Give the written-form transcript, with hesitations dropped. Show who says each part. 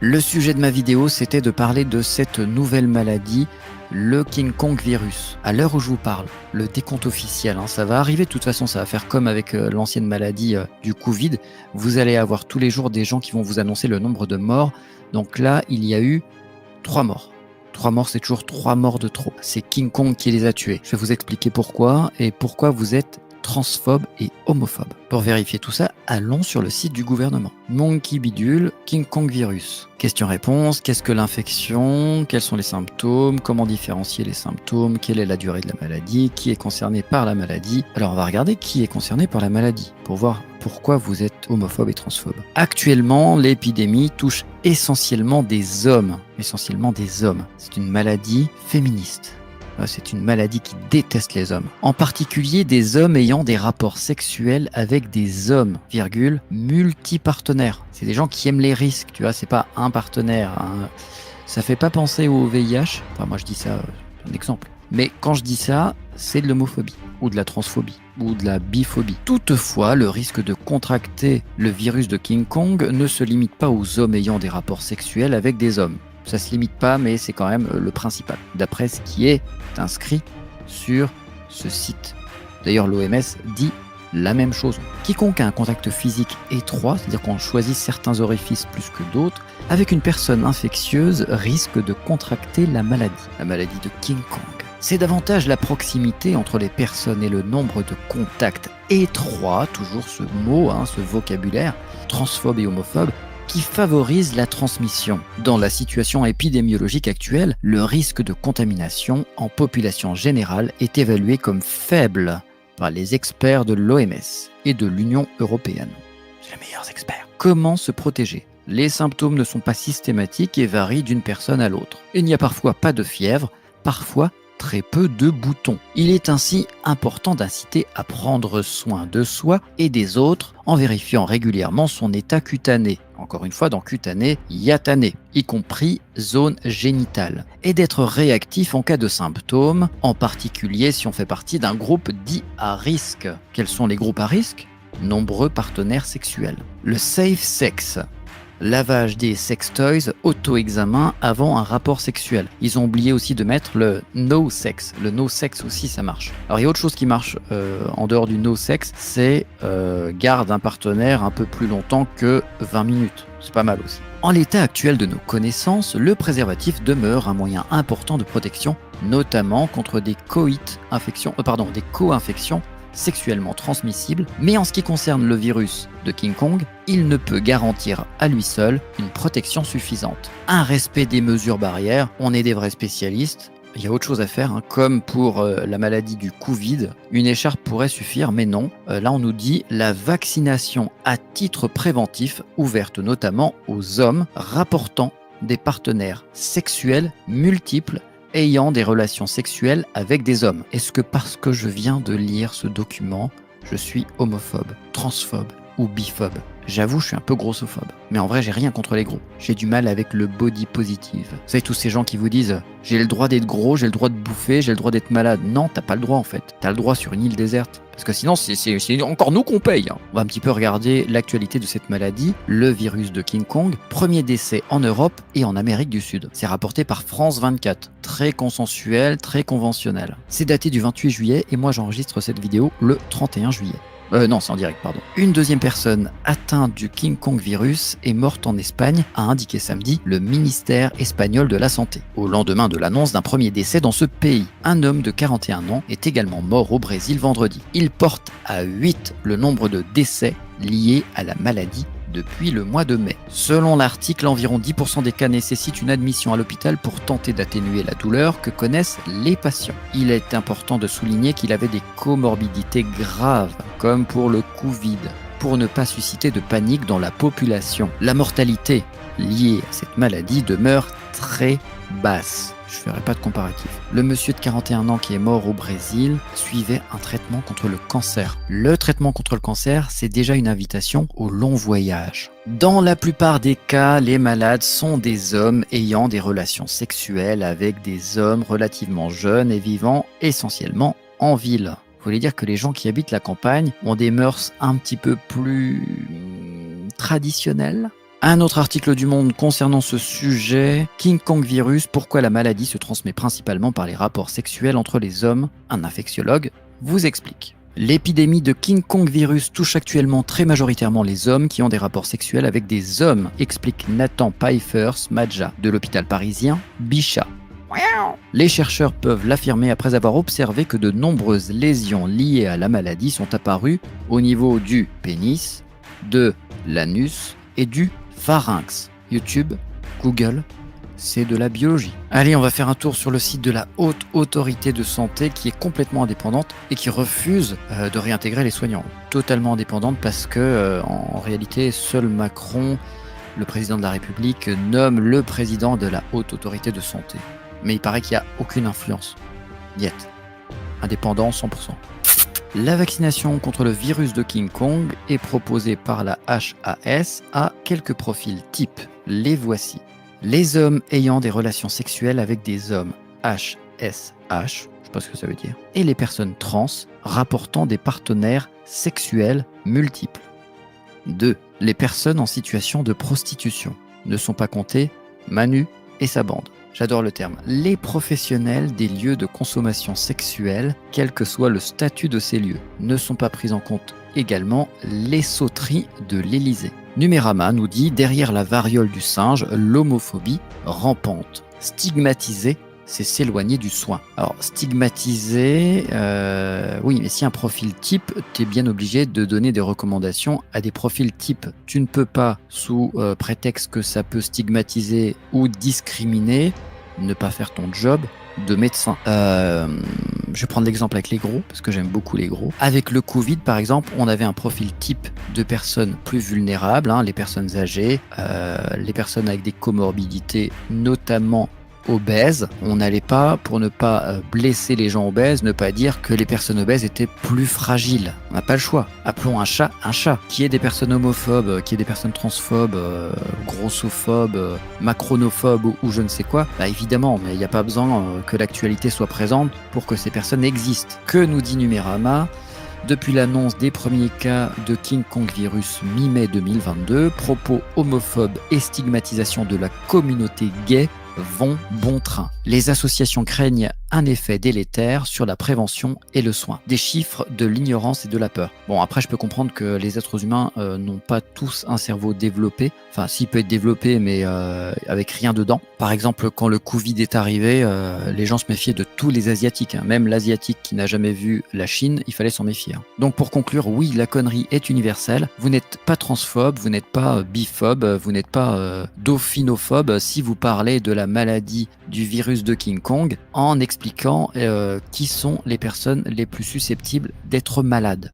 Speaker 1: Le sujet de ma vidéo, c'était de parler de cette nouvelle maladie, le King Kong virus. À l'heure où je vous parle, le décompte officiel, ça va arriver de toute façon, ça va faire comme avec l'ancienne maladie du Covid. Vous allez avoir tous les jours des gens qui vont vous annoncer le nombre de morts. Donc là, il y a eu 3 morts. 3 morts, c'est toujours 3 morts de trop. C'est King Kong qui les a tués. Je vais vous expliquer pourquoi et pourquoi vous êtes transphobe et homophobe. Pour vérifier tout ça, allons sur le site du gouvernement. Monkey Bidule, King Kong virus. Question-réponse, qu'est-ce que l'infection? Quels sont les symptômes? Comment différencier les symptômes? Quelle est la durée de la maladie? Qui est concerné par la maladie? Alors on va regarder qui est concerné par la maladie pour voir pourquoi vous êtes homophobe et transphobe. Actuellement, l'épidémie touche essentiellement des hommes. Essentiellement des hommes. C'est une maladie féministe. C'est une maladie qui déteste les hommes. En particulier des hommes ayant des rapports sexuels avec des hommes, multipartenaires. C'est des gens qui aiment les risques, tu vois, c'est pas un partenaire. Ça fait pas penser au VIH. Enfin, moi je dis ça, c'est un exemple. Mais quand je dis ça, c'est de l'homophobie, ou de la transphobie, ou de la biphobie. Toutefois, le risque de contracter le virus de King Kong ne se limite pas aux hommes ayant des rapports sexuels avec des hommes. Ça se limite pas, mais c'est quand même le principal, d'après ce qui est inscrit sur ce site. D'ailleurs, l'OMS dit la même chose. Quiconque a un contact physique étroit, c'est-à-dire qu'on choisit certains orifices plus que d'autres, avec une personne infectieuse risque de contracter la maladie de King Kong. C'est davantage la proximité entre les personnes et le nombre de contacts étroits, toujours ce mot, ce vocabulaire, transphobe et homophobe, qui favorise la transmission. Dans la situation épidémiologique actuelle, le risque de contamination en population générale est évalué comme faible par les experts de l'OMS et de l'Union européenne. C'est les meilleurs experts. Comment se protéger? Les symptômes ne sont pas systématiques et varient d'une personne à l'autre. Il n'y a parfois pas de fièvre, parfois très peu de boutons. Il est ainsi important d'inciter à prendre soin de soi et des autres en vérifiant régulièrement son état cutané. Encore une fois, dans cutané, yatané, y compris zone génitale. Et d'être réactif en cas de symptômes, en particulier si on fait partie d'un groupe dit à risque. Quels sont les groupes à risque? Nombreux partenaires sexuels. Le safe sex. Lavage des sextoys, auto-examen avant un rapport sexuel. Ils ont oublié aussi de mettre le no sex. Le no sex aussi, ça marche. Alors il y a autre chose qui marche en dehors du no sex, c'est garde un partenaire un peu plus longtemps que 20 minutes. C'est pas mal aussi. En l'état actuel de nos connaissances, le préservatif demeure un moyen important de protection, notamment contre des co-infections sexuellement transmissible, mais en ce qui concerne le virus de King Kong, il ne peut garantir à lui seul une protection suffisante. Un respect des mesures barrières, on est des vrais spécialistes, il y a autre chose à faire, comme pour la maladie du Covid, une écharpe pourrait suffire, mais non. Là on nous dit la vaccination à titre préventif, ouverte notamment aux hommes rapportant des partenaires sexuels multiples ayant des relations sexuelles avec des hommes. Est-ce que parce que je viens de lire ce document, je suis homophobe, transphobe ou biphobe? J'avoue, je suis un peu grossophobe. Mais en vrai, j'ai rien contre les gros. J'ai du mal avec le body positive. Vous savez, tous ces gens qui vous disent « j'ai le droit d'être gros, j'ai le droit de bouffer, j'ai le droit d'être malade ». Non, t'as pas le droit en fait. T'as le droit sur une île déserte. Parce que sinon, c'est encore nous qu'on paye. On va un petit peu regarder l'actualité de cette maladie, le virus de King Kong. Premier décès en Europe et en Amérique du Sud. C'est rapporté par France 24. Très consensuel, très conventionnel. C'est daté du 28 juillet et moi j'enregistre cette vidéo le 31 juillet. Non, c'est en direct, pardon. Une deuxième personne atteinte du King Kong virus est morte en Espagne, a indiqué samedi le ministère espagnol de la Santé, au lendemain de l'annonce d'un premier décès dans ce pays. Un homme de 41 ans est également mort au Brésil vendredi. Il porte à 8 le nombre de décès liés à la maladie depuis le mois de mai. Selon l'article, environ 10% des cas nécessitent une admission à l'hôpital pour tenter d'atténuer la douleur que connaissent les patients. Il est important de souligner qu'il avait des comorbidités graves, comme pour le Covid, pour ne pas susciter de panique dans la population. La mortalité liée à cette maladie demeure très basse. Je ne ferai pas de comparatif. Le monsieur de 41 ans qui est mort au Brésil suivait un traitement contre le cancer. Le traitement contre le cancer, c'est déjà une invitation au long voyage. Dans la plupart des cas, les malades sont des hommes ayant des relations sexuelles avec des hommes relativement jeunes et vivant essentiellement en ville. Vous voulez dire que les gens qui habitent la campagne ont des mœurs un petit peu plus traditionnelles? Un autre article du Monde concernant ce sujet, King Kong virus, pourquoi la maladie se transmet principalement par les rapports sexuels entre les hommes. Un infectiologue vous explique. L'épidémie de King Kong virus touche actuellement très majoritairement les hommes qui ont des rapports sexuels avec des hommes, explique Nathan Pfeiffer-Smadja de l'hôpital parisien Bichat. Les chercheurs peuvent l'affirmer après avoir observé que de nombreuses lésions liées à la maladie sont apparues au niveau du pénis, de l'anus et du pharynx. YouTube, Google, c'est de la biologie. Allez, on va faire un tour sur le site de la Haute Autorité de Santé qui est complètement indépendante et qui refuse de réintégrer les soignants. Totalement indépendante parce que en réalité, seul Macron, le président de la République, nomme le président de la Haute Autorité de Santé. Mais il paraît qu'il n'y a aucune influence. Niet. Indépendant 100%. La vaccination contre le virus de King Kong est proposée par la HAS à quelques profils types. Les voici. Les hommes ayant des relations sexuelles avec des hommes, HSH, je sais pas ce que ça veut dire, et les personnes trans rapportant des partenaires sexuels multiples. 2. Les personnes en situation de prostitution. Ne sont pas comptées Manu et sa bande. J'adore le terme. Les professionnels des lieux de consommation sexuelle, quel que soit le statut de ces lieux, ne sont pas pris en compte également les sauteries de l'Élysée. Numérama nous dit, derrière la variole du singe, l'homophobie rampante. Stigmatiser, c'est s'éloigner du soin. Alors, stigmatiser, oui, mais si un profil type, tu es bien obligé de donner des recommandations à des profils types. Tu ne peux pas, sous prétexte que ça peut stigmatiser ou discriminer, ne pas faire ton job de médecin. Je vais prendre l'exemple avec les gros, parce que j'aime beaucoup les gros. Avec le Covid, par exemple, on avait un profil type de personnes plus vulnérables, les personnes âgées, les personnes avec des comorbidités, notamment obèses. On n'allait pas, pour ne pas blesser les gens obèses, ne pas dire que les personnes obèses étaient plus fragiles. On n'a pas le choix. Appelons un chat un chat. Qui est des personnes homophobes, qui est des personnes transphobes, grossophobes, macronophobes ou je ne sais quoi, bah évidemment, mais il n'y a pas besoin que l'actualité soit présente pour que ces personnes existent. Que nous dit Numérama ? Depuis l'annonce des premiers cas de King Kong virus mi-mai 2022, propos homophobes et stigmatisation de la communauté gay vont bon train. Les associations craignent un effet délétère sur la prévention et le soin. Des chiffres de l'ignorance et de la peur. Bon, après, je peux comprendre que les êtres humains n'ont pas tous un cerveau développé. Enfin, s'il peut être développé, mais avec rien dedans. Par exemple, quand le Covid est arrivé, les gens se méfiaient de tous les Asiatiques. Même l'Asiatique qui n'a jamais vu la Chine, il fallait s'en méfier. Donc, pour conclure, oui, la connerie est universelle. Vous n'êtes pas transphobe, vous n'êtes pas biphobe, vous n'êtes pas dauphinophobe si vous parlez de la maladie du virus de King Kong en expliquant qui sont les personnes les plus susceptibles d'être malades.